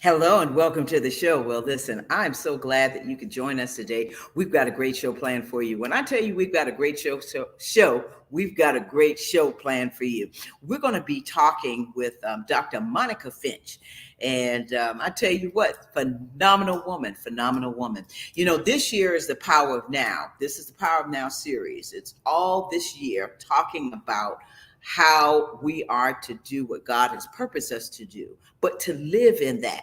Hello and welcome to the show. Well, listen, I'm so glad that you could join us today. We've got a great show planned for you. When I tell you we've got a great show, we've got a great show planned for you. We're going to be talking with Dr. Monica Finch. And I tell you what, phenomenal woman, phenomenal woman. You know, this year is the Power of Now. This is the Power of Now series. It's all this year talking about how we are to do what God has purposed us to do, but to live in that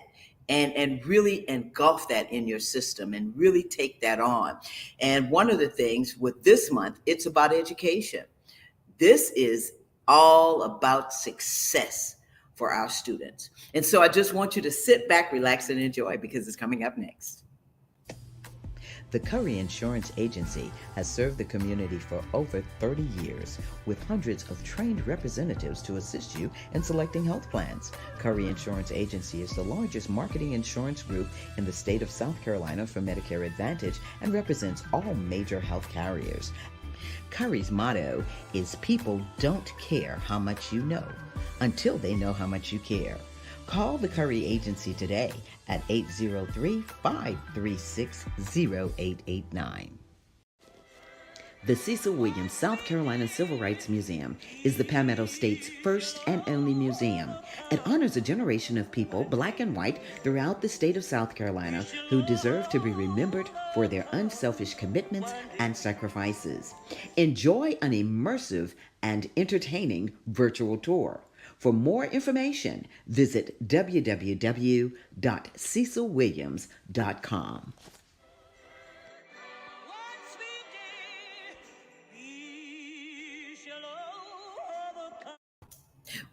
and really engulf that in your system and really take that on. And one of the things with this month, it's about education. This is all about success for our students. And so I just want you to sit back, relax, and enjoy because it's coming up next. The Curry Insurance Agency has served the community for over 30 years with hundreds of trained representatives to assist you in selecting health plans. Curry Insurance Agency is the largest marketing insurance group in the state of South Carolina for Medicare Advantage and represents all major health carriers. Curry's motto is people don't care how much you know until they know how much you care. Call the Curry Agency today at 803-536-0889. The Cecil Williams South Carolina Civil Rights Museum is the Palmetto State's first and only museum. It honors a generation of people, black and white, throughout the state of South Carolina who deserve to be remembered for their unselfish commitments and sacrifices. Enjoy an immersive and entertaining virtual tour. For more information, visit www.cecilwilliams.com.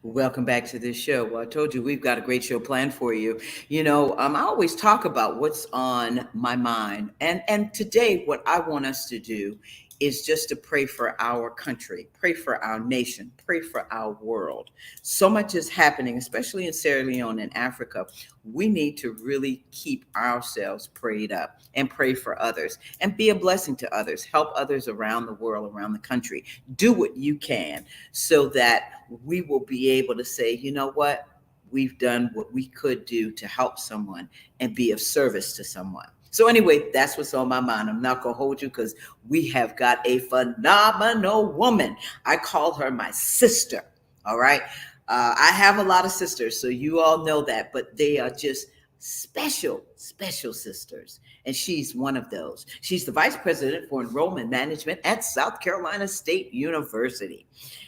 Welcome back to this show. Well, I told you we've got a great show planned for you. You know, I always talk about what's on my mind. And today, what I want us to do is just to pray for our country, pray for our nation, pray for our world. So much is happening, especially in Sierra Leone and Africa. We need to really keep ourselves prayed up and pray for others and be a blessing to others, help others around the world, around the country. Do what you can so that we will be able to say, you know what? We've done what we could do to help someone and be of service to someone. So anyway, that's what's on my mind. I'm not going to hold you because we have got a phenomenal woman. I call her my sister. All right. I have a lot of sisters, so you all know that, but they are just special, special sisters. And she's one of those. She's the vice president for enrollment management at South Carolina State University.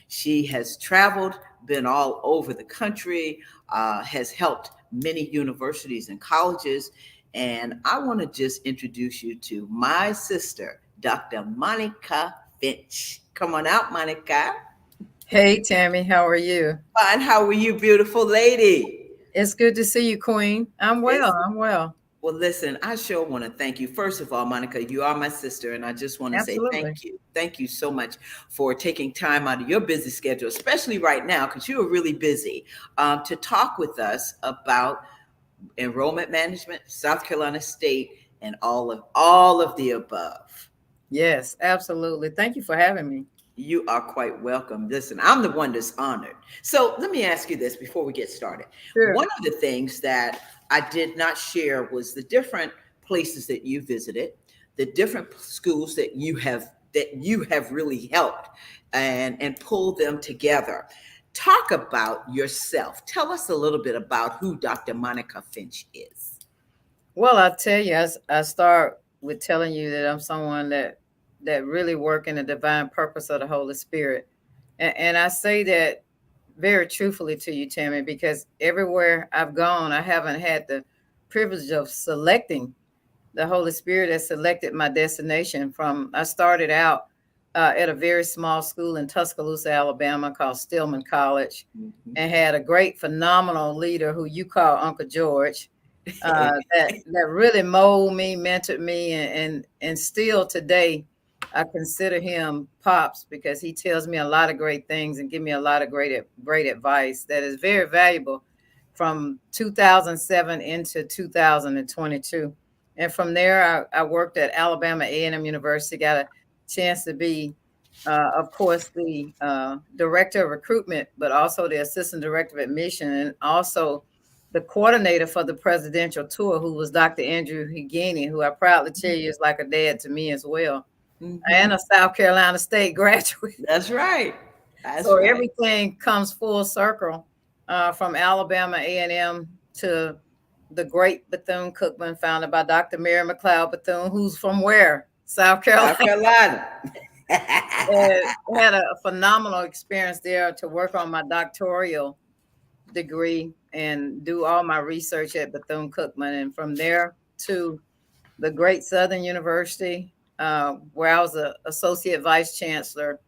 She has traveled, been all over the country, has helped many universities and colleges. And I want to just introduce you to my sister, Dr. Monica Finch. Come on out, Monica. Hey, Tammy, how are you? Fine. How are you, beautiful lady? It's good to see you, Queen. I'm well. Well, listen, I sure want to thank you. First of all, Monica, you are my sister, and I just want to say Absolutely. thank you. Thank you so much for taking time out of your busy schedule, especially right now, because you are really busy, to talk with us about enrollment management, South Carolina State, and all of the above. Yes, absolutely. Thank you for having me. You are quite welcome. Listen, I'm the one that's honored. So let me ask you this before we get started. Sure. One of the things that I did not share was the different places that you visited, the different schools that you have really helped and pulled them together. Talk about yourself. Tell us a little bit about who Dr. Monica Finch is. Well, I'll tell you, I start with telling you that I'm someone that really work in the divine purpose of the Holy Spirit. And I say that very truthfully to you, Tammy, because everywhere I've gone, I haven't had the privilege of selecting. The Holy Spirit has selected my destination. I started out at a very small school in Tuscaloosa, Alabama called Stillman College, and had a great, phenomenal leader who you call Uncle George, that really molded me, mentored me, and still today I consider him Pops because he tells me a lot of great things and give me a lot of great advice that is very valuable from 2007 into 2022. And from there, I worked at Alabama A&M University, got a chance to be, of course, the director of recruitment, but also the assistant director of admission, and also the coordinator for the presidential tour, who was Dr. Andrew Higini, who I proudly tell you is like a dad to me as well, and a South Carolina State graduate. That's right. That's So right. everything comes full circle, from Alabama A&M to the great Bethune-Cookman, founded by Dr. Mary McLeod Bethune, who's from where? South Carolina. South Carolina. And had a phenomenal experience there to work on my doctoral degree and do all my research at Bethune-Cookman. And from there to the great Southern University, where I was an associate vice chancellor,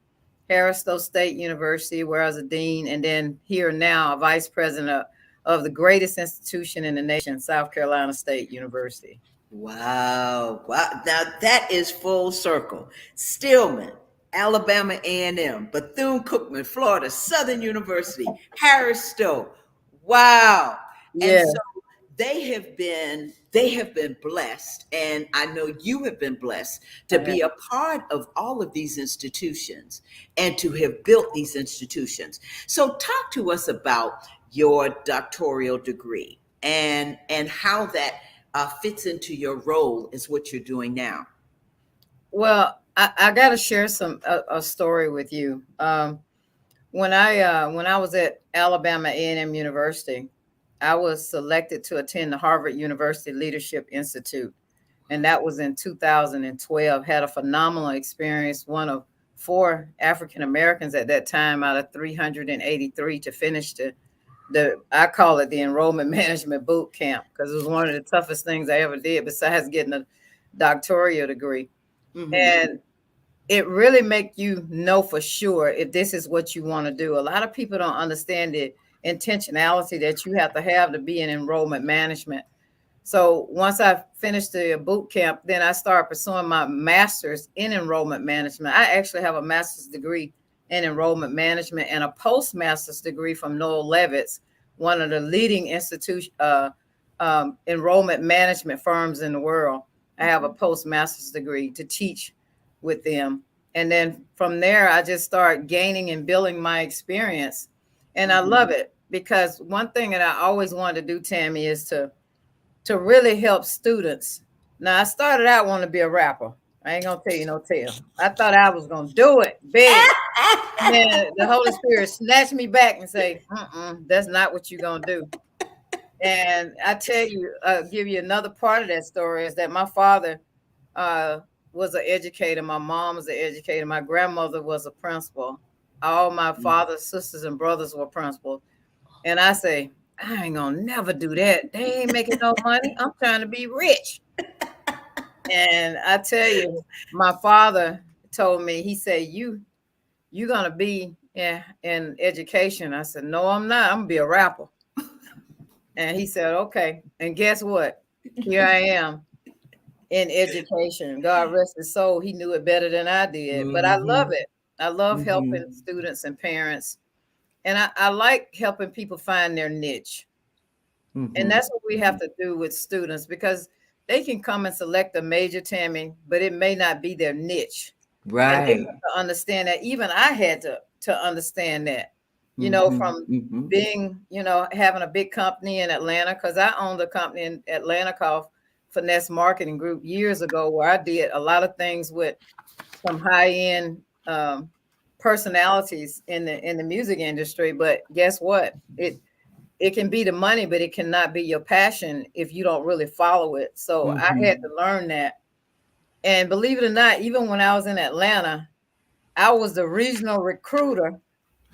Harris-Stowe State University, where I was a dean, and then here now, a vice president of the greatest institution in the nation, South Carolina State University. Wow. Wow. Now that is full circle. Stillman, Alabama A&M, Bethune-Cookman, Florida, Southern University, Harris-Stowe. Wow. And Yeah, so they have been blessed, and I know you have been blessed to be a part of all of these institutions and to have built these institutions. So talk to us about your doctoral degree and how that fits into your role as what you're doing now. well, I got to share a story with you. When I was at Alabama A&M University, I was selected to attend the Harvard University Leadership Institute, and that was in 2012. Had a phenomenal experience, one of four African Americans at that time out of 383 to finish the I call it the enrollment management boot camp, because it was one of the toughest things I ever did besides getting a doctoral degree. Mm-hmm. And it really make you know for sure if this is what you want to do. A lot of people don't understand the intentionality that you have to be in enrollment management. So once I finished the boot camp, then I started pursuing my master's in enrollment management. I actually have a master's degree in enrollment management and a postmaster's degree from Noel Levitt's, one of the leading enrollment management firms in the world. I have a postmaster's degree to teach with them. And then from there, I just start gaining and building my experience. And I love it, because one thing that I always wanted to do, Tammy, is to really help students. Now, I started out wanting to be a rapper. I ain't gonna tell you no tale. I thought I was gonna do it big. And then the Holy Spirit snatched me back and say, that's not what you're gonna do. And I tell you, give you another part of that story is that my father was an educator. My mom was an educator. My grandmother was a principal. All my father's sisters and brothers were principals. And I say, I ain't gonna never do that. They ain't making no money. I'm trying to be rich. And I tell you, my father told me, he said, you gonna be in education. I said, no, I'm not. I'm gonna be a rapper. And he said, okay. And guess what? Here I am in education. God rest his soul. He knew it better than I did. But I love it. I love helping students and parents. And I like helping people find their niche. And that's what we have to do with students, because they can come and select a major, Tammy, but it may not be their niche. Right. And they have to understand that. Even I had to understand that, from being, having a big company in Atlanta, because I owned a company in Atlanta called Finesse Marketing Group years ago, where I did a lot of things with some high-end personalities in the music industry. But guess what? It can be the money, but it cannot be your passion if you don't really follow it. So I had to learn that. And believe it or not, even when I was in Atlanta, I was the regional recruiter,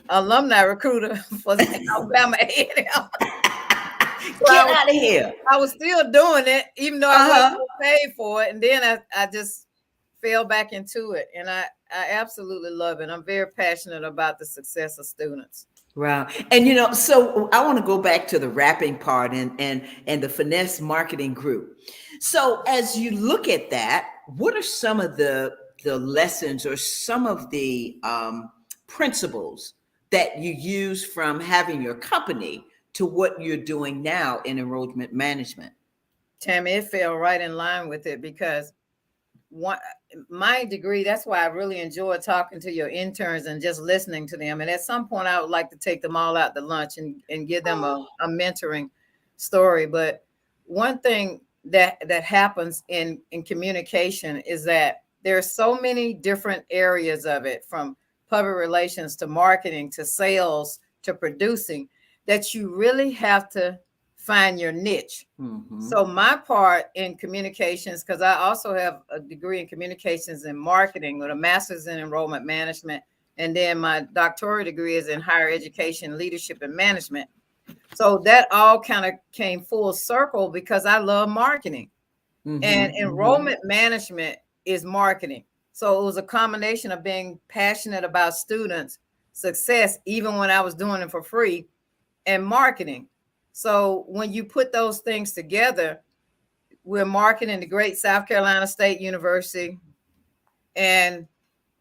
alumni recruiter for the Alabama A&M. Get out of here. I was still doing it, even though I wasn't paid for it. And then I just fell back into it. And I absolutely love it. I'm very passionate about the success of students. Wow. And so I want to go back to the rapping part and the Finesse Marketing Group. So as you look at that, what are some of the lessons or some of the principles that you use from having your company to what you're doing now in enrollment management? Tammy, it fell right in line with it, because my degree, that's why I really enjoy talking to your interns and just listening to them. And at some point, I would like to take them all out to lunch and give them a mentoring story. But one thing that happens in communication is that there's so many different areas of it, from public relations to marketing to sales to producing, that you really have to find your niche. Mm-hmm. So my part in communications, because I also have a degree in communications and marketing with a master's in enrollment management, and then my doctoral degree is in higher education, leadership, and management. So that all kind of came full circle because I love marketing. Mm-hmm. And Mm-hmm. enrollment management is marketing. So it was a combination of being passionate about students' success, even when I was doing it for free, and marketing. So when you put those things together, we're marketing the great South Carolina State University, and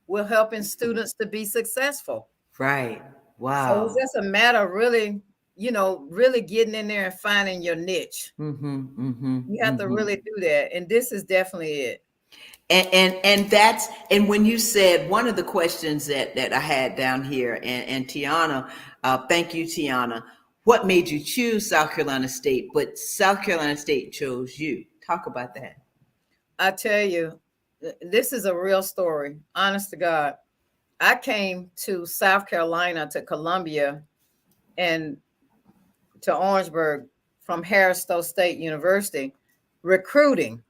we're helping students to be successful. Right. So it's Wow. just a matter of really, really getting in there and finding your niche. Mm-hmm. Mm-hmm. You have to Mm-hmm. really do that. And this is definitely it. And that's, and when you said, one of the questions that I had down here, and Tiana, thank you, Tiana. What made you choose South Carolina State, but South Carolina State chose you? Talk about that. I tell you, this is a real story. Honest to God. I came to South Carolina, to Columbia, and to Orangeburg from Harris-Stowe State University recruiting.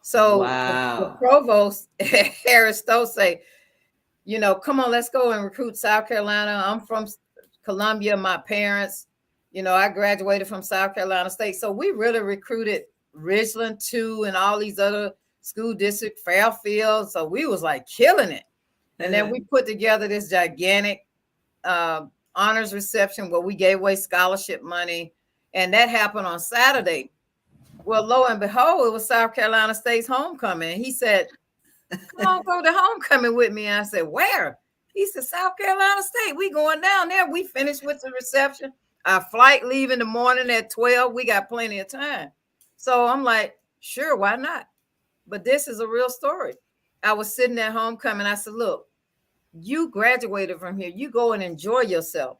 So the Wow. provost at Harris-Stowe say, come on, let's go and recruit South Carolina. I'm from Columbia. My parents, I graduated from South Carolina State. So we really recruited Ridgeland too, and all these other school districts, Fairfield. So we was like killing it. And then we put together this gigantic honors reception where we gave away scholarship money. And that happened on Saturday. Well, lo and behold, it was South Carolina State's homecoming. And he said, come on, go to homecoming with me. And I said, where? He said, South Carolina State. We going down there. We finished with the reception. Our flight leave in the morning at 12. We got plenty of time. So I'm like, sure, why not? But this is a real story. I was sitting at homecoming. I said, look, you graduated from here. You go and enjoy yourself.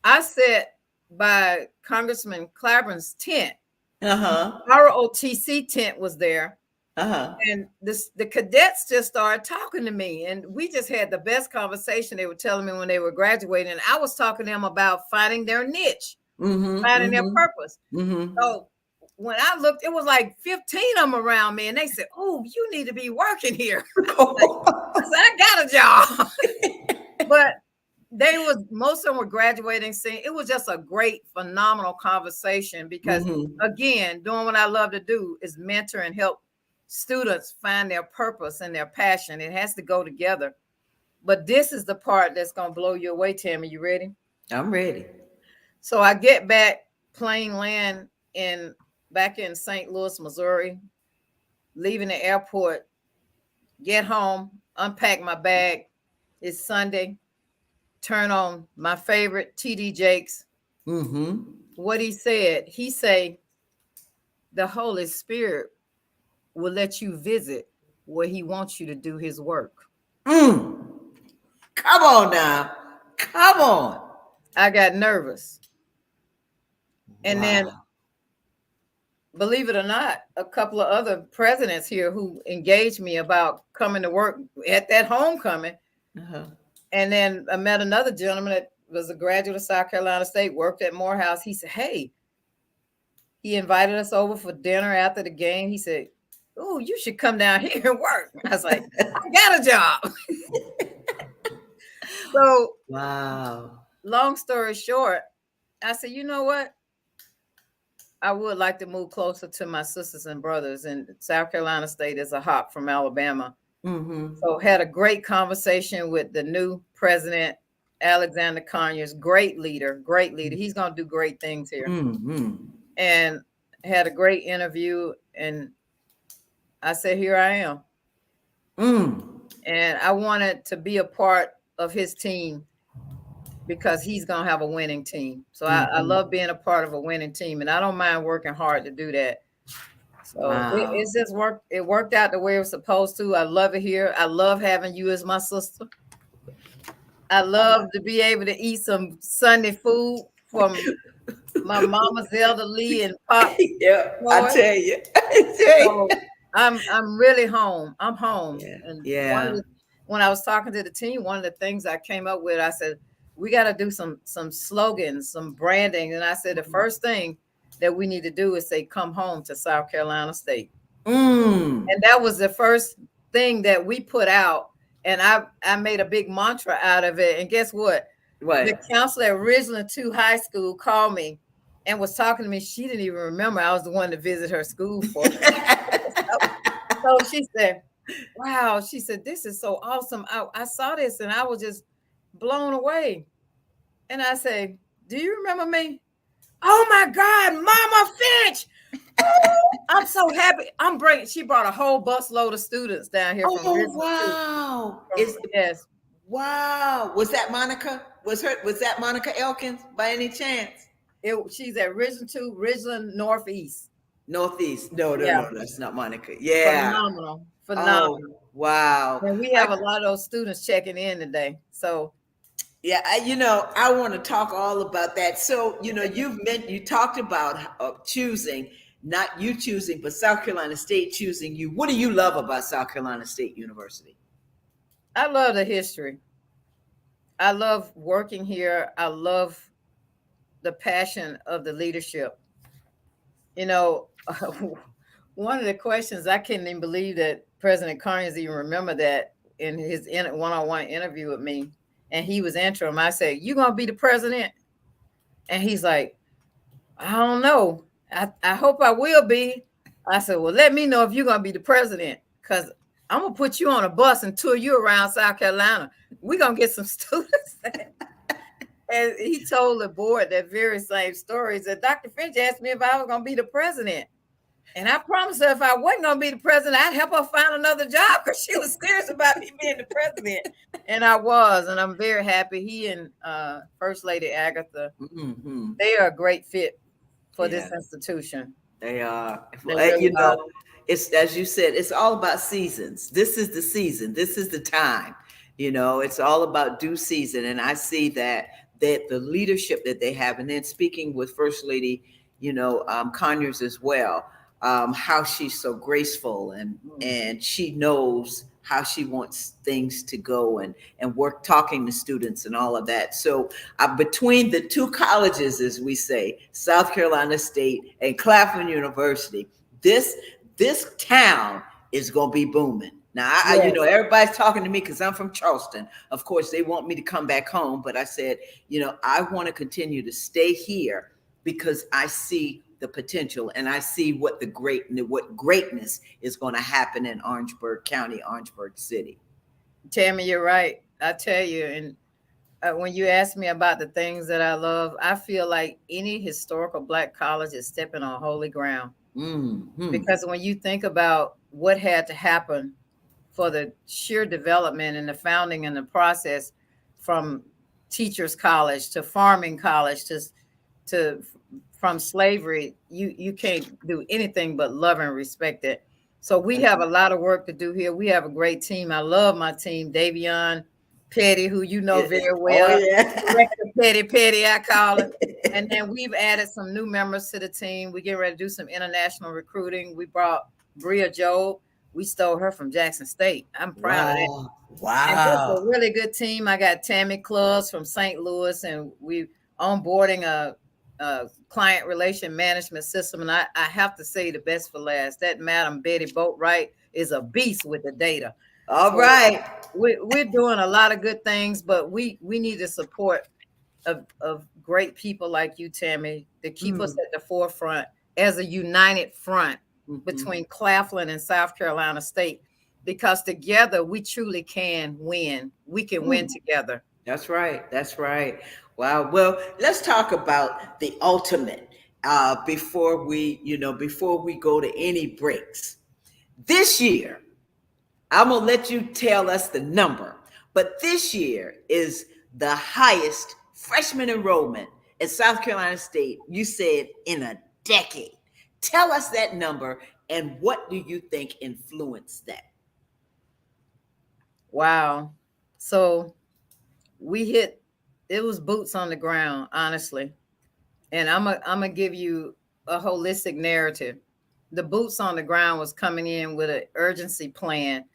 I sat by Congressman Clyburn's tent. Uh-huh. Our OTC tent was there. Uh-huh. And the cadets just started talking to me, and we just had the best conversation. They were telling me when they were graduating, and I was talking to them about finding their niche, Mm-hmm. finding their Mm-hmm. purpose. Mm-hmm. So when I looked, it was like 15 of them around me, and they said, oh, you need to be working here. I said, I got a job. But most of them were graduating soon. It was just a great, phenomenal conversation because, Mm-hmm. again, doing what I love to do is mentor and help students find their purpose and their passion. It has to go together. But this is the part that's going to blow you away, Tammy. You ready? I'm ready. So I get back, plane land back in St. Louis, Missouri, leaving the airport, get home, unpack my bag. It's Sunday. Turn on my favorite TD Jakes. Mm-hmm. What he say, the Holy Spirit will let you visit where he wants you to do his work. Come on now. Come on. I got nervous. And then, Wow. believe it or not, a couple of other presidents here who engaged me about coming to work at that homecoming. Uh-huh. And then I met another gentleman that was a graduate of South Carolina State, worked at Morehouse. He said, hey, he invited us over for dinner after the game. He said, oh, you should come down here and work. I was like, I got a job. So, Wow. long story short, I said, you know what? I would like to move closer to my sisters and brothers. And South Carolina State is a hop from Alabama. Mm-hmm. So had a great conversation with the new president, Alexander Conyers, great leader. He's going to do great things here. Mm-hmm. And had a great interview. And I said, here I am. And I wanted to be a part of his team because he's going to have a winning team. So I love being a part of a winning team, and I don't mind working hard to do that. So Wow. it's just worked. It worked out the way it was supposed to. I love it here. I love having you as my sister. I love to be able to eat some Sunday food from my mama Zelda Lee and Pop Yeah, I Floyd. tell you. I tell you. So I'm really home. I'm home. Yeah, And yeah. when I was talking to the team, one of the things I came up with, I said, we got to do some slogans, some branding. And I said the first thing that we need to do is say, come home to South Carolina State. Mm. And that was the first thing that we put out. And I made a big mantra out of it. And guess what? The What? counselor at Ridgeland 2 High School called me and was talking to me. She didn't even remember I was the one to visit her school for. So she said, wow, she said, this is so awesome. I saw this and I was just blown away. And I said, do you remember me? Oh my God, Mama Finch. Oh, I'm so happy. She brought a whole bus load of students down here from Oh Ridgeland too. wow! Is Yes. wow? Was that Monica? Was that Monica Elkins by any chance? She's at Ridgeland 2, Ridgeland Northeast. Northeast? No, no, Yeah. no, that's not Monica. Yeah. Phenomenal. Oh Phenomenal. wow! And we have a lot of those students checking in today. So Yeah, I want to talk all about that. So, you talked about choosing, not you choosing, but South Carolina State choosing you. What do you love about South Carolina State University? I love the history. I love working here. I love the passion of the leadership. You know, one of the questions I couldn't even believe that President Carnes even remember that in his one-on-one interview with me, and he was interim. I said, "You gonna be the president?" And he's like, "I don't know. I hope I will be." I said, "Well, let me know if you're gonna be the president, because I'm gonna put you on a bus and tour you around South Carolina. We're gonna get some students." And he told the board that very same story. He said, Dr. Finch asked me if I was going to be the president. And I promised her if I wasn't going to be the president, I'd help her find another job because she was serious about me being the president. And I was. And I'm very happy. He and First Lady Agatha, they are a great fit for this institution. They are. They really are. It's, as you said, it's all about seasons. This is the season. This is the time. It's all about due season. And I see that the leadership that they have, and then speaking with First Lady, Conyers as well, how she's so graceful and she knows how she wants things to go and work talking to students and all of that. So between the two colleges, as we say, South Carolina State and Claflin University, this town is going to be booming. Now, everybody's talking to me because I'm from Charleston. Of course, they want me to come back home, but I said, I want to continue to stay here because I see the potential and I see what greatness is going to happen in Orangeburg County, Orangeburg City. Tammy, you're right. I tell you, and when you ask me about the things that I love, I feel like any historical Black college is stepping on holy ground. Mm-hmm. Because when you think about what had to happen for the sheer development and the founding and the process from teachers college to farming college to from slavery, you can't do anything but love and respect it. So we have a lot of work to do here. We have a great team. I love my team. Davion Petty, who you know very well. Petty, I call him. And then we've added some new members to the team. We get ready to do some international recruiting. We brought Bria Job. We stole her from Jackson State. I'm proud of that. Wow. And that's a really good team. I got Tammy Clubs from St. Louis, and we onboarding a client relation management system. And I have to say the best for last. That Madam Betty Boatwright is a beast with the data. All right. We're doing a lot of good things, but we need the support of great people like you, Tammy, to keep us at the forefront as a united front between Claflin and South Carolina State, because together we truly can win. We can win together. That's right. That's right. Wow. Well, let's talk about the ultimate before we go to any breaks. This year, I'm going to let you tell us the number, but this year is the highest freshman enrollment at South Carolina State, you said, in a decade. Tell us that number, and what do you think influenced that? Wow. So it was boots on the ground, honestly. And I'm gonna give you a holistic narrative. The boots on the ground was coming in with an urgency plan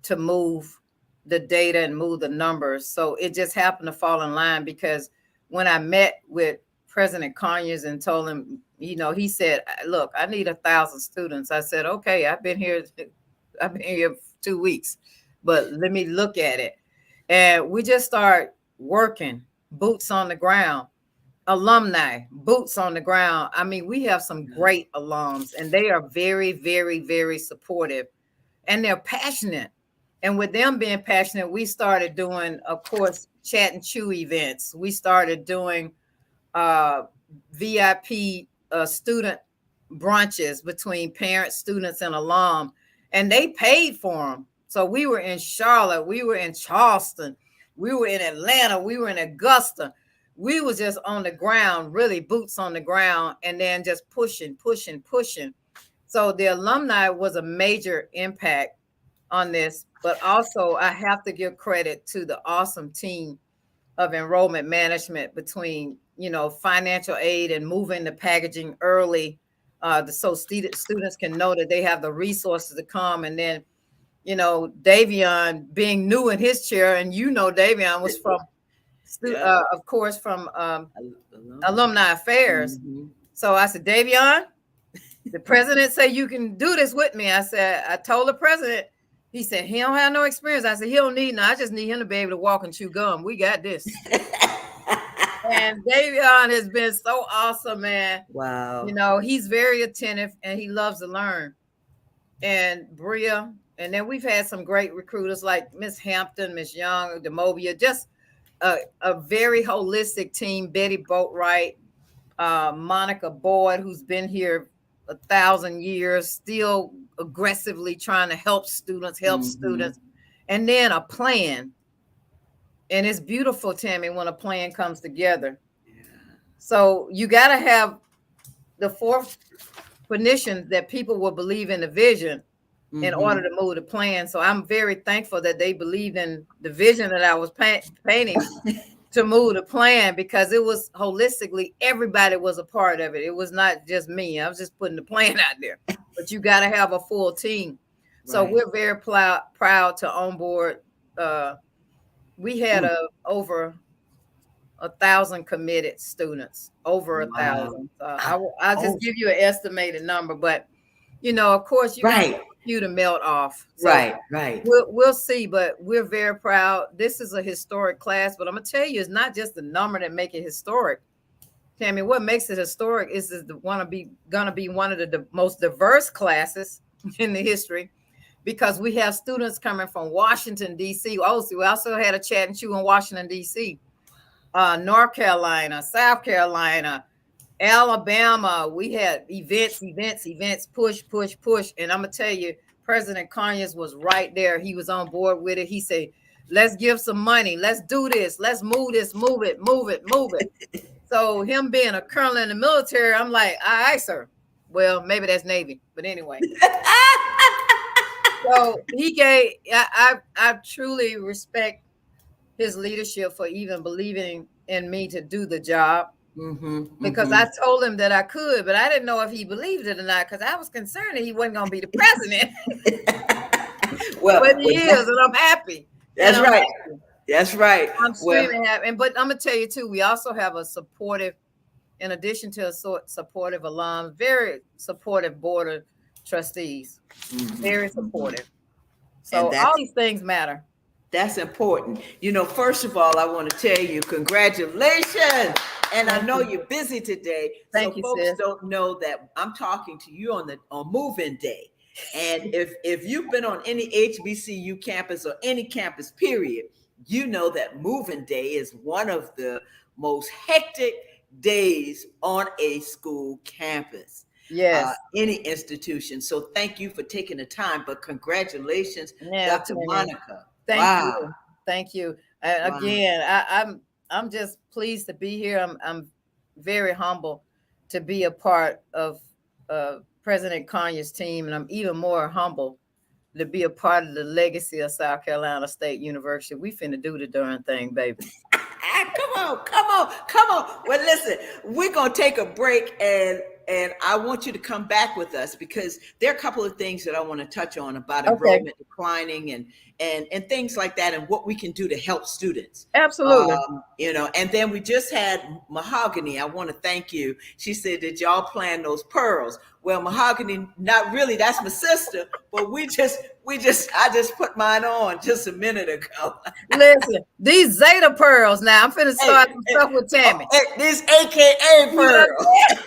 to move the data and move the numbers. So it just happened to fall in line because when I met with President Conyers and told him, he said, "Look, I need 1,000 students." I said, "Okay, I've been here 2 weeks, but let me look at it." And we just start working, boots on the ground, alumni, boots on the ground. I mean, we have some great alums, and they are very, very, very supportive, and they're passionate. And with them being passionate, we started doing, of course, chat and chew events. We started doing uh, VIP student brunches between parents, students, and alum, and they paid for them. So we were in Charlotte, we were in Charleston, we were in Atlanta, we were in Augusta. We was just on the ground, really boots on the ground, and then just pushing, pushing, pushing. So the alumni was a major impact on this, but also I have to give credit to the awesome team of enrollment management between financial aid and moving the packaging early, so students can know that they have the resources to come. And then Davion being new in his chair, and Davion was from Yeah. of course from Alumni. alumni affairs. Mhm. So I said, Davion, the president said you can do this with me. I told the president. He said he don't have no experience. I said he don't need no. I just need him to be able to walk and chew gum. We got this. And Davion has been so awesome, man. Wow. He's very attentive and he loves to learn. And Bria, and then we've had some great recruiters like Miss Hampton, Miss Young, Demobia, just a very holistic team. Betty Boatwright, Monica Boyd, who's been here 1,000 years, still aggressively trying to help students, Mhm. and then a plan. And it's beautiful, Tammy, when a plan comes together. Yeah. So you got to have the four definitions that people will believe in the vision in order Mhm. to move the plan. So I'm very thankful that they believed in the vision that I was painting to move the plan, because it was holistically, everybody was a part of it. It was not just me. I was just putting the plan out there. But you got to have a full team. So Right. we're very proud to onboard. We had Mm. over 1,000 committed students, over a Wow. thousand. Ah, I'll just oh, give you an estimated number, but of course, you're gonna right. want a few to melt off. So Right. Right. we'll see, but we're very proud. This is a historic class, but I'm gonna tell you, it's not just the number that make it historic. Tammy, what makes it historic is gonna be one of the most diverse classes in the history, because we have students coming from Washington D.C. Also, we also had a chat and chew in Washington D.C., North Carolina, South Carolina, Alabama. We had events, push, push, push. And I'm gonna tell you, President Conyers was right there. He was on board with it. He said, "Let's give some money. Let's do this. Let's move this. Move it. Move it. Move it." So him being a colonel in the military, I'm like, "All right, sir." Well, maybe that's Navy, but anyway. So he gave. I truly respect his leadership for even believing in me to do the job, Mhm. because I Mhm. told him that I could, but I didn't know if he believed it or not, because I was concerned that he wasn't going to be the president. But Well, he is, and I'm happy. And that's right. That's right. I'm Well, extremely happy. But I'm gonna tell you too, we also have a supportive, in addition to a supportive alums, very supportive board of trustees, mhm, very mhm. supportive. And So all these things matter. that's important. First of all, I want to tell you congratulations. And I Thank know you. you're busy today, so Thank you, folks sis. don't know that I'm talking to you on move-in day. And if you've been on any HBCU campus or any campus period, you know that move-in day is one of the most hectic days on a school campus, Yes. any institution. So thank you for taking the time. But congratulations, Yeah, Dr. Tammy. Monica. Thank Wow. you. Thank you. Wow. Again, I'm just pleased to be here. I'm very humble to be a part of President Conyers' team, and I'm even more humble to be a part of the legacy of South Carolina State University. We finna do the darn thing, baby. Come on, come on, come on. Well, listen, we're gonna take a break, and I want you to come back with us because there are a couple of things that I want to touch on about Okay, enrollment declining and things like that, and what we can do to help students. absolutely. And then we just had Mahogany. I want to thank you. She said that y'all plan those pearls. Well, Mahogany, not really. That's my sister, but I just put mine on just a minute ago. Listen, these Zeta pearls. Now I'm finna Hey, start some stuff with Tammy. this AKA You know pearl. what I'm saying?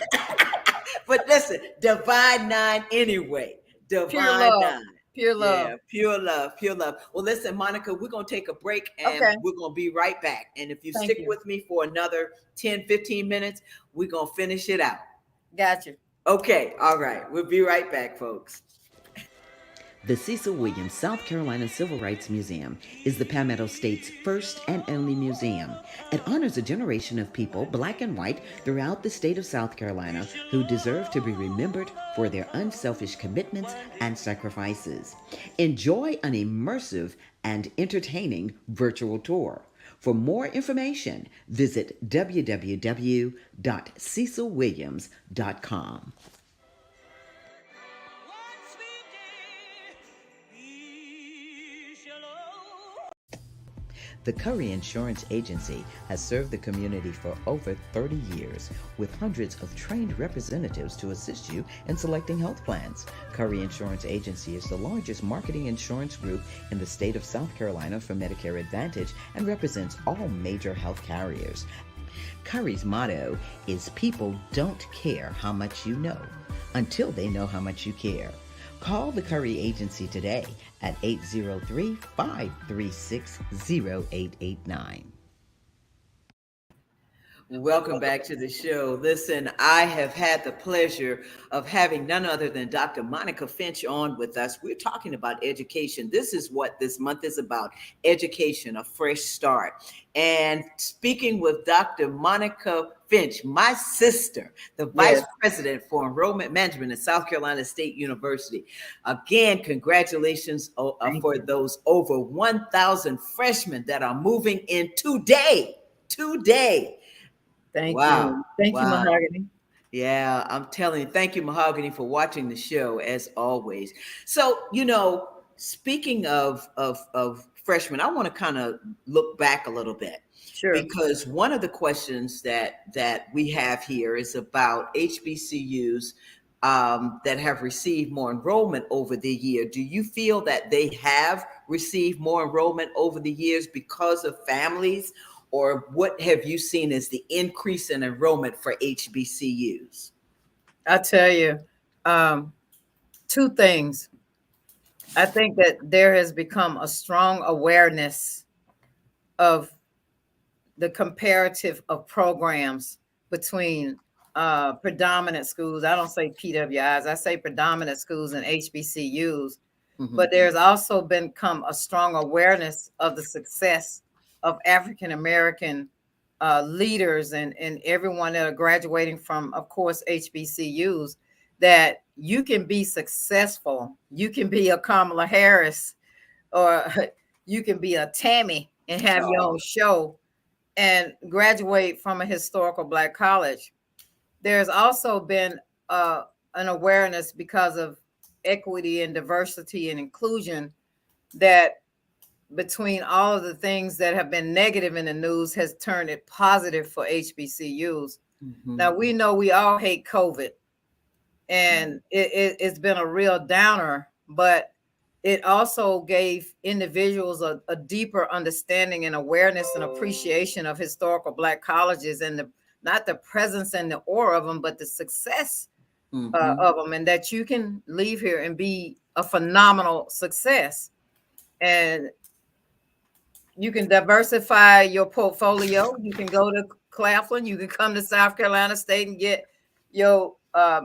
But listen, divine nine anyway. Pure Divine love, nine. pure love. Yeah, pure love, pure love. Well, listen, Monica, we're going to take a break and Okay, we're going to be right back. And if you thank stick you. with me for another 10, 15 minutes, we're going to finish it out. Got you. Okay, all right. We'll be right back, folks. The Cecil Williams South Carolina Civil Rights Museum is the Palmetto State's first and only museum. It honors a generation of people, black and white, throughout the state of South Carolina who deserve to be remembered for their unselfish commitments and sacrifices. Enjoy an immersive and entertaining virtual tour. For more information, visit www.cecilwilliams.com. The Curry Insurance Agency has served the community for over 30 years with hundreds of trained representatives to assist you in selecting health plans. Curry Insurance Agency is the largest marketing insurance group in the state of South Carolina for Medicare Advantage and represents all major health carriers. Curry's motto is people don't care how much you know until they know how much you care. Call the Curry Agency today at 803-536-0889. Welcome back to the show. Listen, I have had the pleasure of having none other than Dr. Monica Finch on with us. We're talking about education. This is what this month is about: education, a fresh start. And speaking with Dr. Monica Finch, my sister, the Vice Yes, President for Enrollment Management at South Carolina State University. Again, congratulations thank for you. those over 1,000 freshmen that are moving in today. Today. Thank Wow. you. Thank you, Wow. Mahogany. Yeah, I'm telling you, thank you, Mahogany, for watching the show as always. So, speaking of freshmen, I want to kind of look back a little bit Sure. because one of the questions that we have here is about HBCUs that have received more enrollment over the year. Do you feel that they have received more enrollment over the years because of families, or what have you seen as the increase in enrollment for HBCUs? I tell you, um, two things. I think that there has become a strong awareness of the comparative of programs between predominant schools. I don't say PWIs, I say predominant schools and HBCUs. Mm-hmm. But there's also become a strong awareness of the success of African American leaders and everyone that are graduating from, of course, HBCUs, that you can be successful. You can be a Kamala Harris, or you can be a Tammy and have your Oh. own show and graduate from a historical Black college. There's also been an awareness because of equity and diversity and inclusion, that between all of the things that have been negative in the news has turned it positive for HBCUs. Mm-hmm. Now, we know we all hate COVID, and it's been a real downer, but it also gave individuals a deeper understanding and awareness and appreciation of historical Black colleges, and not the presence and the aura of them, but the success Mm-hmm. of them, and that you can leave here and be a phenomenal success. And you can diversify your portfolio. You can go to Claflin. You can come to South Carolina State and get your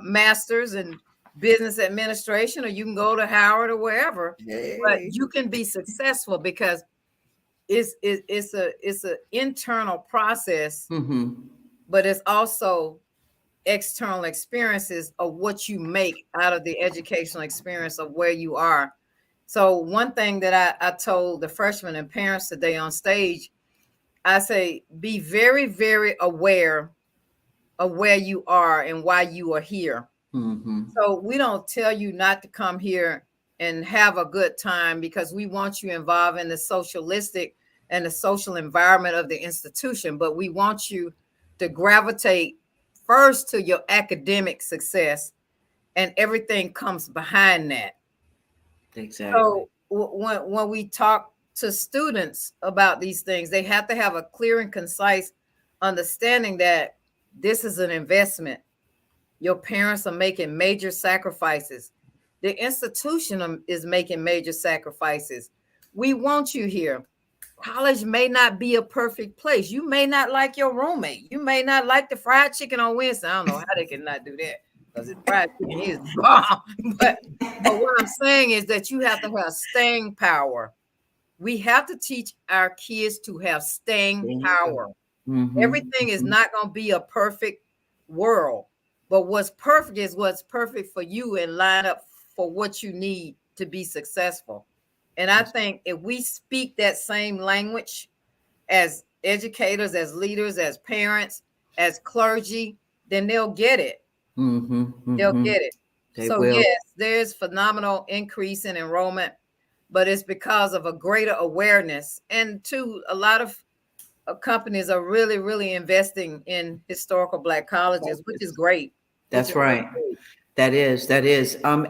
master's in business administration, or you can go to Howard or wherever. But Hey. you can be successful because it's a internal process, Mm-hmm. but it's also external experiences of what you make out of the educational experience of where you are. So one thing that I told the freshmen and parents today on stage, I say be very, very aware of where you are and why you are here. So we don't tell you not to come here and have a good time because we want you involved in the socialistic and the social environment of the institution, but we want you to gravitate first to your academic success, and everything comes behind that. Exactly. So when we talk to students about these things, they have to have a clear and concise understanding that this is an investment. Your parents are making major sacrifices. The institution is making major sacrifices. We want you here. College may not be a perfect place. You may not like your roommate. You may not like the fried chicken on Wednesday. I don't know how they can not do that because the fried chicken is bomb. But what I'm saying is that you have to have staying power. We have to teach our kids to have staying power. Everything is not going to be a perfect world, but what's perfect is what's perfect for you and line up for what you need to be successful. And I think if we speak that same language as educators, as leaders, as parents, as clergy, then they'll get it. They'll get it. They So will. yes, there's phenomenal increase in enrollment, but it's because of a greater awareness. And two, a lot of companies are really, really investing in historical Black colleges, which is great. That's right. That is.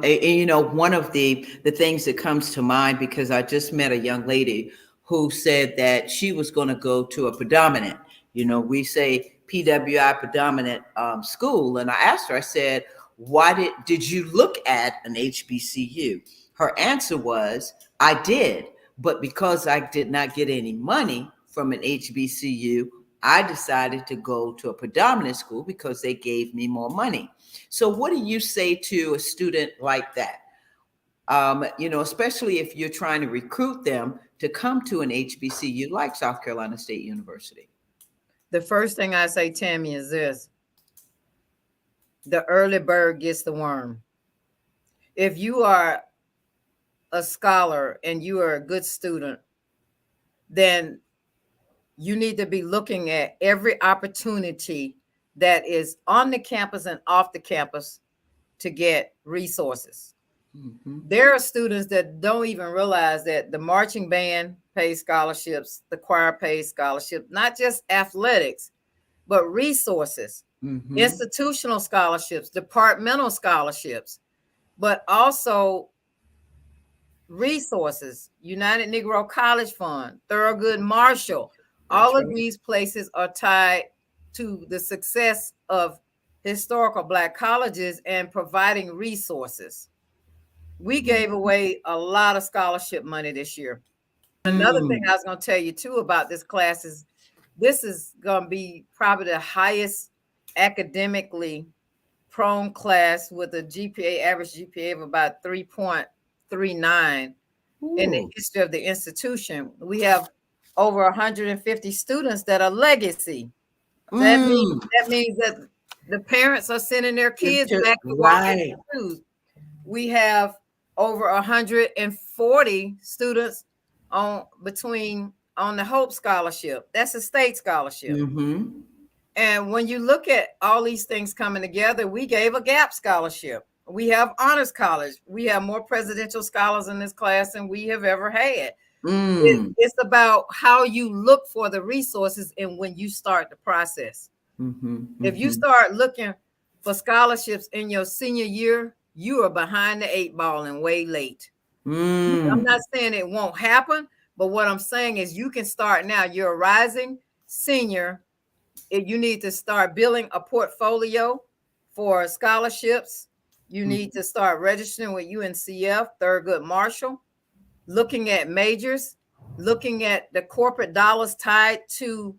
You know, one of the things that comes to mind, because I just met a young lady who said that she was going to go to a predominant, you know, we say PWI predominant school. And I asked her, I said, why did you look at an HBCU? Her answer was, I did, but because I did not get any money from an HBCU, I decided to go to a predominant school because they gave me more money. So what do you say to a student like that? You know, especially if you're trying to recruit them to come to an HBCU like South Carolina State University? The first thing I say, Tammy, is this: the early bird gets the worm. If you are a scholar and you are a good student, then you need to be looking at every opportunity that is on the campus and off the campus to get resources. There are students that don't even realize that the marching band pays scholarships, the choir pays scholarships, not just athletics, but resources, institutional scholarships, departmental scholarships, but also resources, United Negro College Fund, Thurgood Marshall. All of these places are tied to the success of historical Black colleges and providing resources. We gave away a lot of scholarship money this year. Another thing I was going to tell you too about this class is this is going to be probably the highest academically prone class with a GPA, average GPA of about 3.39 in the history of the institution. We have over 150 students that are legacy. That means that the parents are sending their kids back to walk in shoes. We have over 140 students on the Hope Scholarship. That's a state scholarship. And when you look at all these things coming together, we gave a gap scholarship. We have honors college. We have more presidential scholars in this class than we have ever had. It's about how you look for the resources and when you start the process. If you start looking for scholarships in your senior year, you are behind the 8 ball and way late. I'm not saying it won't happen, but what I'm saying is you can start now. You're a rising senior. You need to start building a portfolio for scholarships. You need to start registering with UNCF, Thurgood Marshall, looking at majors, looking at the corporate dollars tied to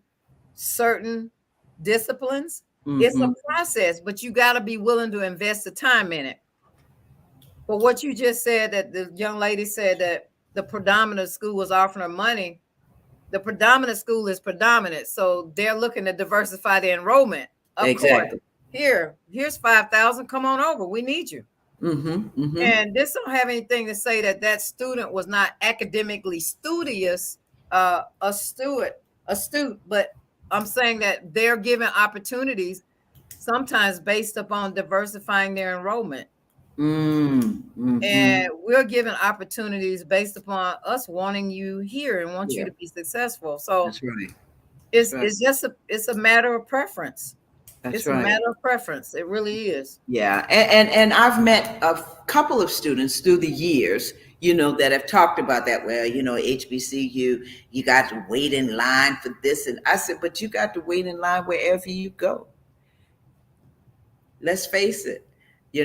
certain disciplines. It's a process, but you got to be willing to invest the time in it. But what you just said, that the young lady said that the predominant school was offering her money. The predominant school is predominant, so they're looking to diversify the enrollment. Of course, here's 5,000. Come on over. We need you. And this don't have anything to say that that student was not academically studious, astute, astute, but I'm saying that they're given opportunities sometimes based upon diversifying their enrollment. Mm-hmm. And we're given opportunities based upon us wanting you here and want you Yeah, to be successful. So that's right. That's it's right. it's just a matter of preference. That's It's a right. matter of preference. It really is. Yeah, and I've met a couple of students through the years, that have talked about that. Well, HBCU, you got to wait in line for this, and I said, but you got to wait in line wherever you go. Let's face it.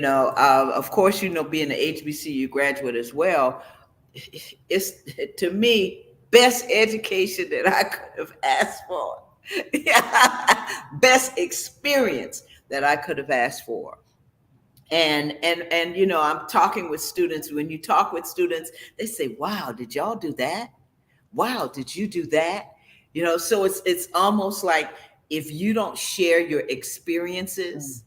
Of course, being an HBCU graduate as well, it's, to me, best education that I could have asked for. Yeah, best experience that I could have asked for. And I'm talking with students. When you talk with students, they say, wow, did y'all do that? Wow, did you do that? So it's almost like, if you don't share your Mm. experiences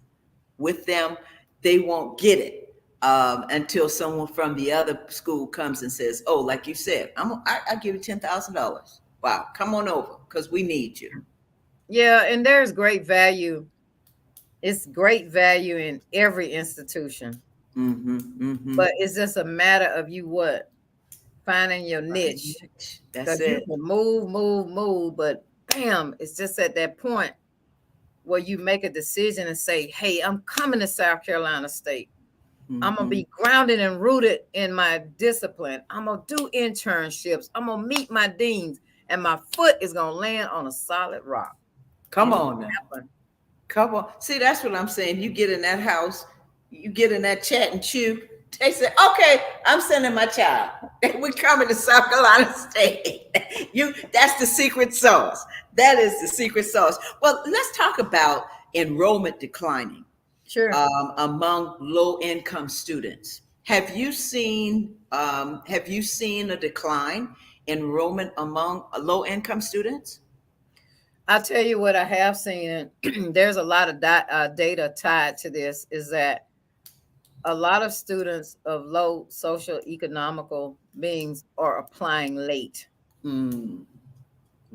with them, they won't get it, until someone from the other school comes and says, "Oh, like you said, I give you $10,000. Wow, come on over because we need you." Yeah, and there's great value. It's great value in every institution, Mm-hmm. Mm-hmm. but it's just a matter of you what finding your niche, Right. That's because you it. can move, but bam, it's just at that point where you make a decision and say, "Hey, I'm coming to South Carolina State. I'm gonna Mm-hmm. be grounded and rooted in my discipline. I'm gonna do internships. I'm gonna meet my deans, and my foot is gonna land on a solid rock." Come And it on now. happened. Come on. See, that's what I'm saying. You get in that house, you get in that chat and chew. They say, okay, I'm sending my child. We're coming to South Carolina State. That's the secret sauce. That is the secret sauce. Well, let's talk about enrollment declining, Sure. among low income students. Have you seen a decline in enrollment among low income students? I'll tell you what I have seen, and there's a lot of data tied to this, is that a lot of students of low social economical beings are applying late, Mm.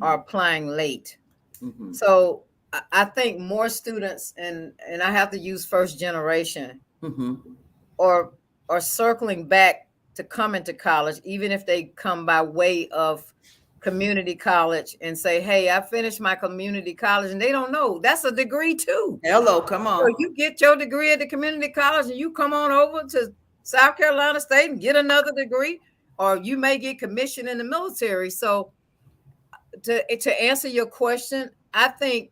are applying late. Mm-hmm. So I think more students, and I have to use first generation, Mm-hmm. or circling back to come into college, even if they come by way of community college and say, "Hey, I finished my community college," and they don't know that's a degree too. Hello, come So on. you get your degree at the community college and you come on over to South Carolina State and get another degree, or you may get commissioned in the military. So to answer your question, I think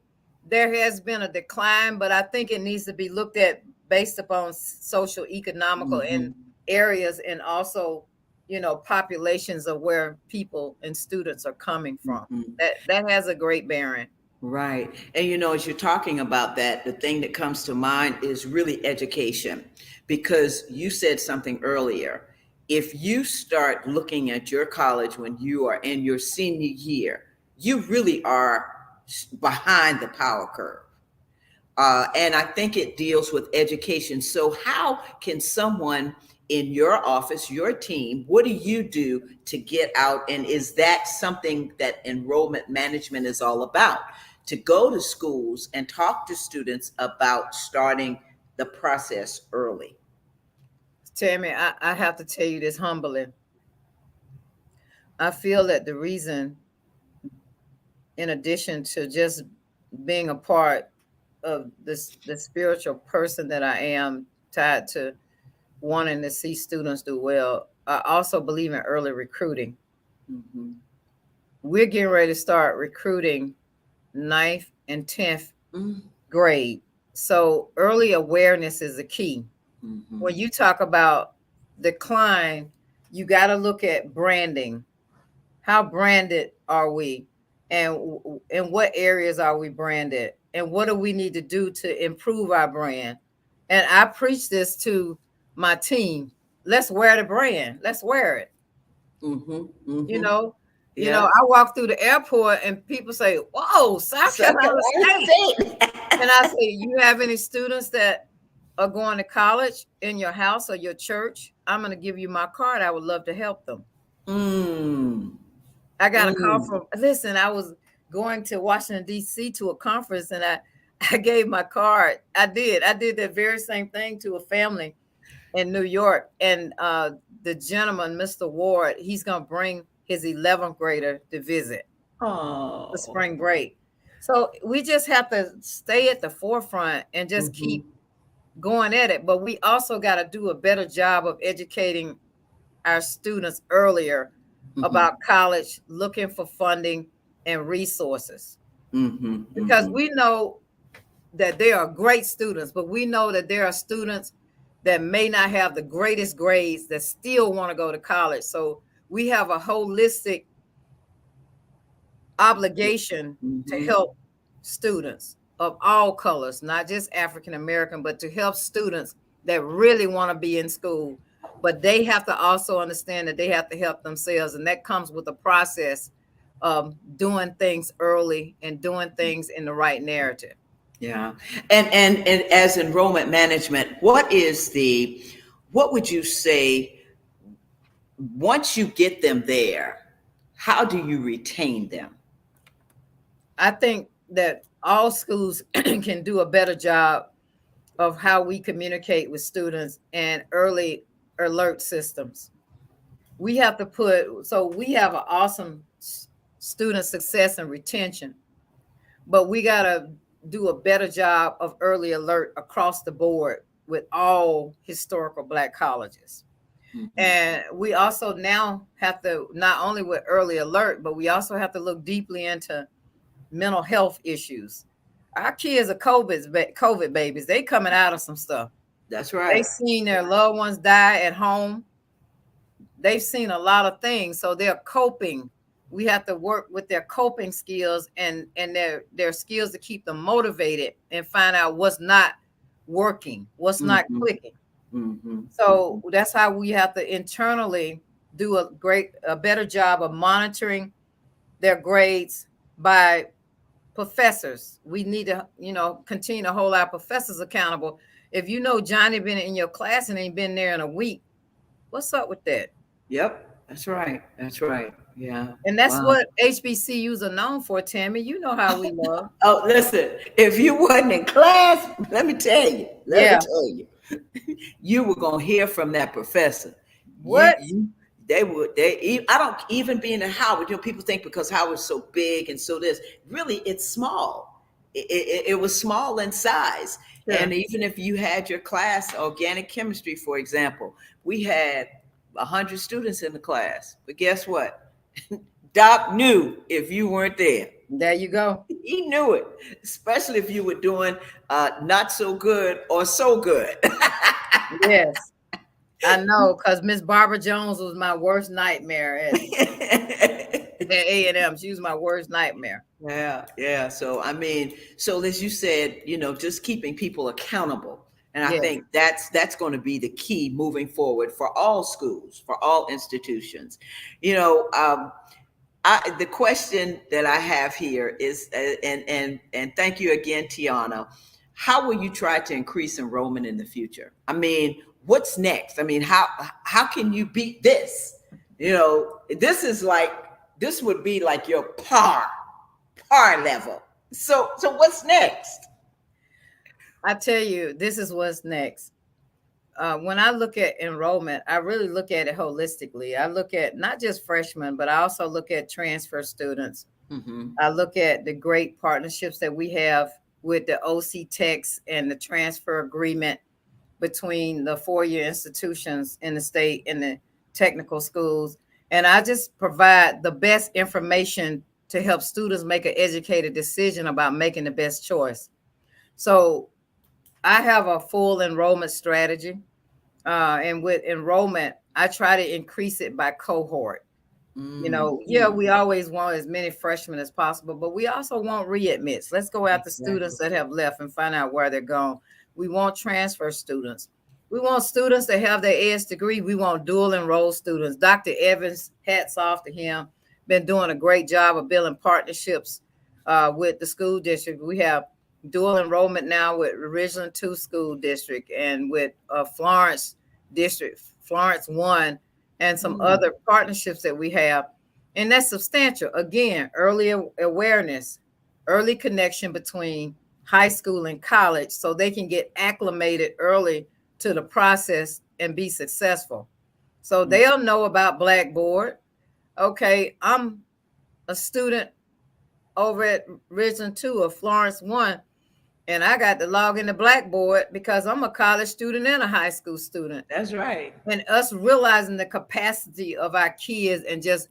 there has been a decline, but I think it needs to be looked at based upon social economical Mm-hmm. and areas, and also populations of where people and students are coming from. Mm-hmm. That has a great bearing. Right. And as you're talking about that, the thing that comes to mind is really education, because you said something earlier. If you start looking at your college when you are in your senior year, you really are behind the power curve. And I think it deals with education. So, how can someone in your office, your team, what do you do to get out? And is that something that enrollment management is all about? To go to schools and talk to students about starting the process early. Tammy, I have to tell you this humbly. I feel that the reason, in addition to just being a part of the spiritual person that I am, tied to wanting to see students do well, I also believe in early recruiting. Mm-hmm. We're getting ready to start recruiting ninth and 10th Mm-hmm. grade. So early awareness is the key. Mm-hmm. When you talk about decline, you got to look at branding. How branded are we? And in what areas are we branded? And what do we need to do to improve our brand? And I preach this to my team. Let's wear the brand. Let's wear it. Mm-hmm. You Mm-hmm. know, Yeah. I walk through the airport and people say, "Whoa, South South Carolina Carolina State." State. And I say, "You have any students that are going to college in your house or your church? I'm going to give you my card. I would love to help them." Mm. I got a call Mm. from, listen, I was going to Washington, D.C. to a conference, and I gave my card. I did that very same thing to a family in New York. And the gentleman, Mr. Ward, he's going to bring his 11th grader to visit the Oh. spring break. So we just have to stay at the forefront and just Mhm. keep going at it. But we also got to do a better job of educating our students earlier Mhm. about college, looking for funding and resources. Mhm. Because Mhm. we know that there are great students, but we know that there are students that may not have the greatest grades that still want to go to college. So we have a holistic obligation to Mhm. help students of all colors, not just African American, but to help students that really want to be in school. But they have to also understand that they have to help themselves. And that comes with a process of doing things early and doing things in the right narrative. Yeah. And as enrollment management, what would you say once you get them there, how do you retain them? I think that all schools can do a better job of how we communicate with students and early alert systems. We have to we have an awesome student success and retention, but we got to do a better job of early alert across the board with all historical Black colleges. Mhm. And we also now have to, not only with early alert, but we also have to look deeply into mental health issues. Our kids are COVID babies. They coming out of some stuff. That's They right. seen their loved ones die at home. They've seen a lot of things, so they're coping. We have to work with their coping skills and their skills to keep them motivated and find out what's not working, what's not Mhm. clicking. Mhm. So Mhm. that's how we have to internally do a better job of monitoring their grades by professors. We need to, continue to hold our professors accountable. If you know Johnny been in your class and ain't been there in a week, what's up with that? Yep. That's right. That's right. Yeah. And that's Wow. what HBCUs are known for, Tammy. You know how we love. Oh, listen, if you wasn't in class, let me Yeah. tell you, you were gonna hear from that professor. You, What? you, they would. I don't even being in Howard. People think because Howard's so big and so this. Really, it's small. It was small in size, and Sure. even if you had your class, organic chemistry, for example, we had 100 students in the class. But guess what? Doc knew if you weren't there. There you go. He knew it, especially if you were doing not so good or so good. Yes. I know, because Miss Barbara Jones was my worst nightmare at A&M. She was my worst nightmare. Yeah, yeah. So I mean, so as you said, just keeping people accountable, and I Yes. think that's going to be the key moving forward for all schools, for all institutions. You know, the question that I have here is, and thank you again, Tiana. How will you try to increase enrollment in the future? I mean, what's next? I mean, how can you beat this? This would be like your par level. So what's next? I tell you, this is what's next. When I look at enrollment, I really look at it holistically. I look at not just freshmen, but I also look at transfer students. Mm-hmm. I look at the great partnerships that we have with the OC Techs and the transfer agreement between the four-year institutions in the state and the technical schools. And I just provide the best information to help students make an educated decision about making the best choice. So I have a full enrollment strategy. And with enrollment, I try to increase it by cohort. Yeah, Mm-hmm. we always want as many freshmen as possible, but we also want readmits. Let's go after Exactly. students that have left and find out where they're gone. We want transfer students. We want students that have their AS degree. We want dual enroll students. Dr. Evans, hats off to him, been doing a great job of building partnerships with the school district. We have dual enrollment now with Ridgeland 2 School District and with Florence District, Florence 1, and some Mm. other partnerships that we have. And that's substantial. Again, early awareness, early connection between high school and college so they can get acclimated early to the process and be successful. So they'll know about Blackboard. Okay, I'm a student over at Ridgeland 2 or Florence 1, and I got to log into Blackboard because I'm a college student and a high school student. That's right. And us realizing the capacity of our kids and just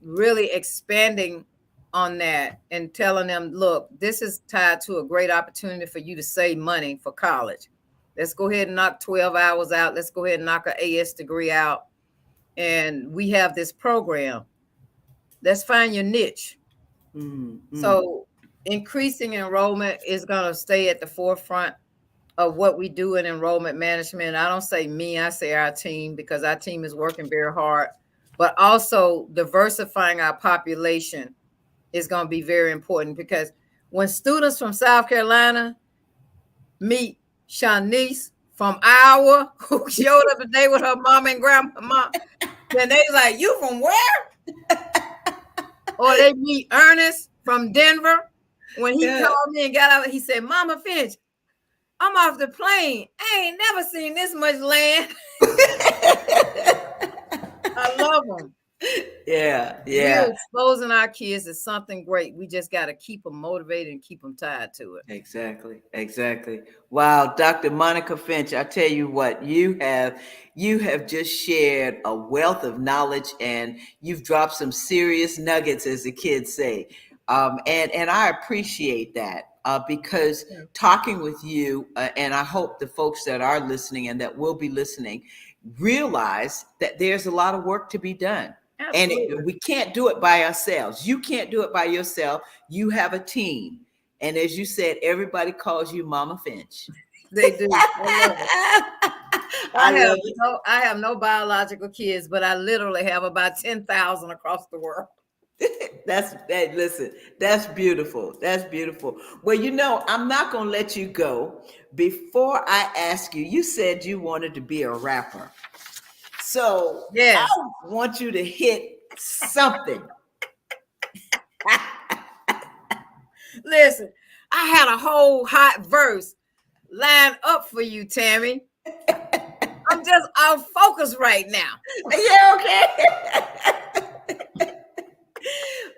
really expanding on that and telling them, look, this is tied to a great opportunity for you to save money for college. Let's go ahead and knock 12 hours out. Let's go ahead and knock an AS degree out. And we have this program. Let's find your niche. Mm-hmm. So increasing enrollment is going to stay at the forefront of what we do in enrollment management. I don't say me, I say our team, because our team is working very hard, but also diversifying our population is going to be very important, because when students from South Carolina meet Shanice from Iowa, who showed up today with her mom and grandma, then they like, you from where? Or they meet Ernest from Denver. When he called me and got out, he said, Mama Finch, I'm off the plane. I ain't never seen this much land. I love them. Yeah. We're exposing our kids is something great. We just got to keep them motivated and keep them tied to it. Exactly. Wow, Dr. Monica Finch, I tell you what, you have just shared a wealth of knowledge, and you've dropped some serious nuggets, as the kids say. And I appreciate that because talking with you, and I hope the folks that are listening and that will be listening realize that there's a lot of work to be done. Absolutely. And we can't do it by ourselves. You can't do it by yourself. You have a team. And as you said, everybody calls you Mama Finch. They do. I have no biological kids, but I literally have about 10,000 across the world. Listen, that's beautiful. That's beautiful. Well, I'm not going to let you go before I ask you. You said you wanted to be a rapper. So yes. I want you to hit something. Listen, I had a whole hot verse lined up for you, Tammy. I'm just out of focus right now. Yeah, okay.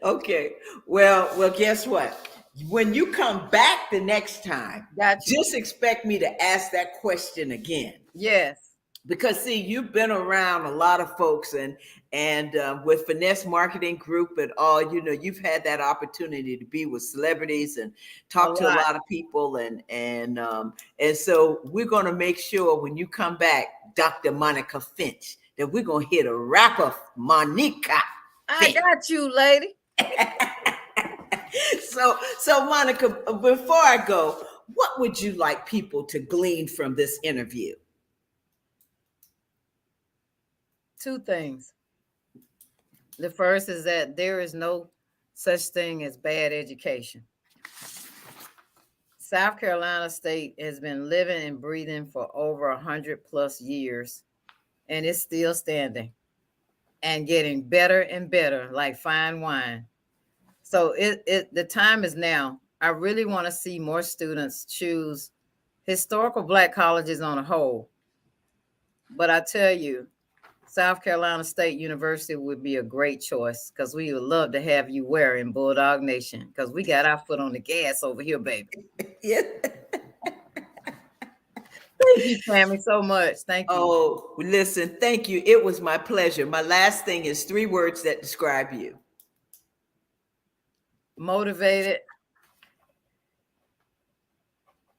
Okay. Well, guess what? When you come back the next time, just expect me to ask that question again. Yes. Because see, you've been around a lot of folks, and with Finesse Marketing Group and all, you've had that opportunity to be with celebrities and talk to a lot of people, and so we're going to make sure when you come back, Dr. Monica Finch, that we're going to hit a rapper, Monica. I got you, lady. So Monica, before I go, what would you like people to glean from this interview? Two things. The first is that there is no such thing as bad education. South Carolina State has been living and breathing for over 100+ years, and it's still standing and getting better and better, like fine wine. So the time is now. I really want to see more students choose historical Black colleges on a whole. But I tell you, South Carolina State University would be a great choice, because we would love to have you wearing Bulldog Nation, because we got our foot on the gas over here, baby. Yeah. Thank you, Tammy, so much. Thank you. Oh, listen, thank you. It was my pleasure. My last thing is 3 words that describe you. Motivated,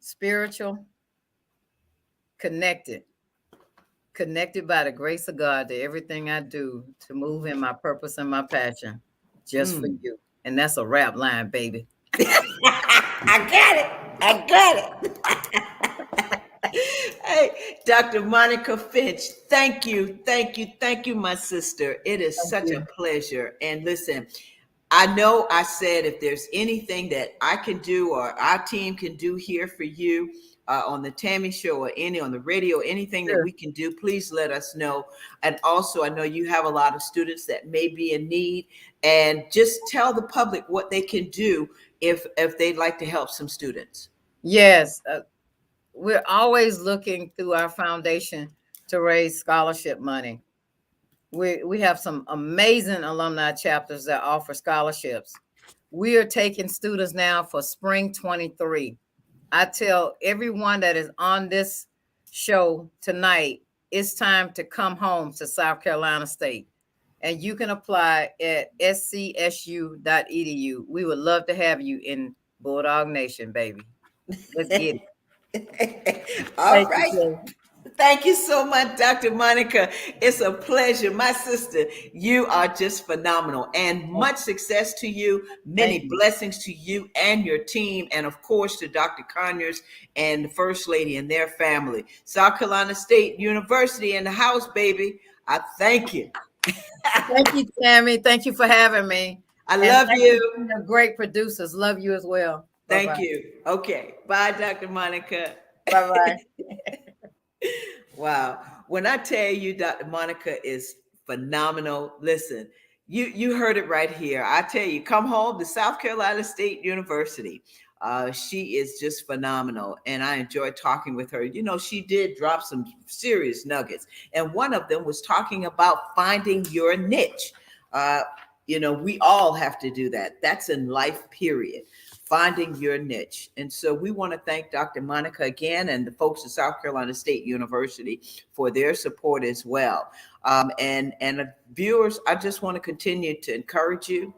spiritual, connected by the grace of God to everything I do to move in my purpose and my passion just for you. And that's a rap line, baby. I got it. Hey, Dr. Monica Finch, thank you, my sister. It is such a pleasure. And listen, I know I said if there's anything that I can do or our team can do here for you, on the Tammy Show or any on the radio, anything that Sure. we can do, please let us know. And also, I know you have a lot of students that may be in need, and just tell the public what they can do if they'd like to help some students. Yes, we're always looking through our foundation to raise scholarship money. We have some amazing alumni chapters that offer scholarships. We are taking students now for spring 23. I tell everyone that is on this show tonight, it's time to come home to South Carolina State. And you can apply at scsu.edu. We would love to have you in Bulldog Nation, baby. Let's get it. All Thank you, right. Jay. Thank you so much, Dr. Monica. It's a pleasure. My sister, you are just phenomenal, and much success to you. Thank Many you. blessings to you and your team, and of course to Dr. Conyers and the First Lady and their family. South Carolina State University in the house, baby. I thank you. Thank you, Tammy. Thank you for having me. I And love thank you you. for your great producers. Love you as well. Thank Bye-bye. you. Okay. Bye, Dr. Monica. Bye-bye. Wow. When I tell you Dr. Monica is phenomenal, listen, you heard it right here. I tell you, come home to South Carolina State University. She is just phenomenal, and I enjoyed talking with her. You know, she did drop some serious nuggets, and one of them was talking about finding your niche. Uh, we all have to do that. That's in life, period. Finding your niche. And so we want to thank Dr. Monica again and the folks at South Carolina State University for their support as well. And viewers, I just want to continue to encourage you,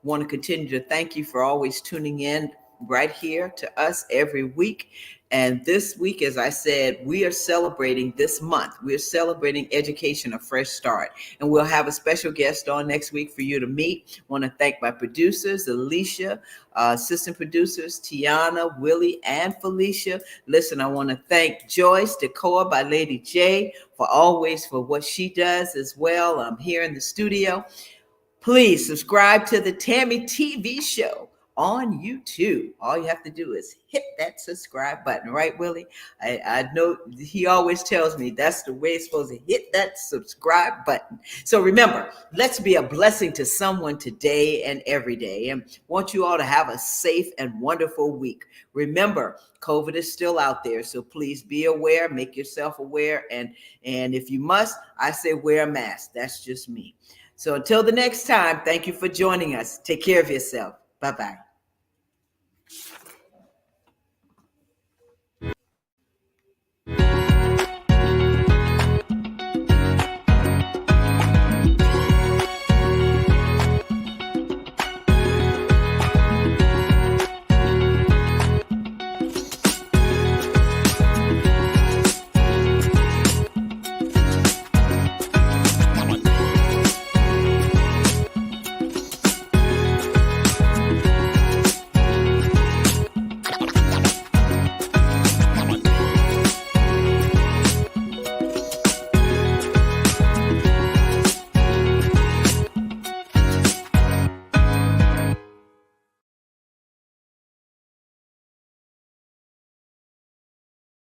want to continue to thank you for always tuning in right here to us every week. And this week, as I said, we are celebrating this month. We're celebrating Education, a Fresh Start. And we'll have a special guest on next week for you to meet. I want to thank my producers, Alicia, assistant producers, Tiana, Willie, and Felicia. Listen, I want to thank Joyce, Decoa by Lady J, for what she does as well. I'm here in the studio. Please subscribe to the Tammy TV show on YouTube. All you have to do is hit that subscribe button, right, Willie? I know he always tells me that's the way it's supposed to hit that subscribe button. So remember, let's be a blessing to someone today and every day. And want you all to have a safe and wonderful week. Remember, COVID is still out there, so please be aware, make yourself aware, and if you must, I say wear a mask. That's just me. So until the next time, thank you for joining us. Take care of yourself. Bye-bye.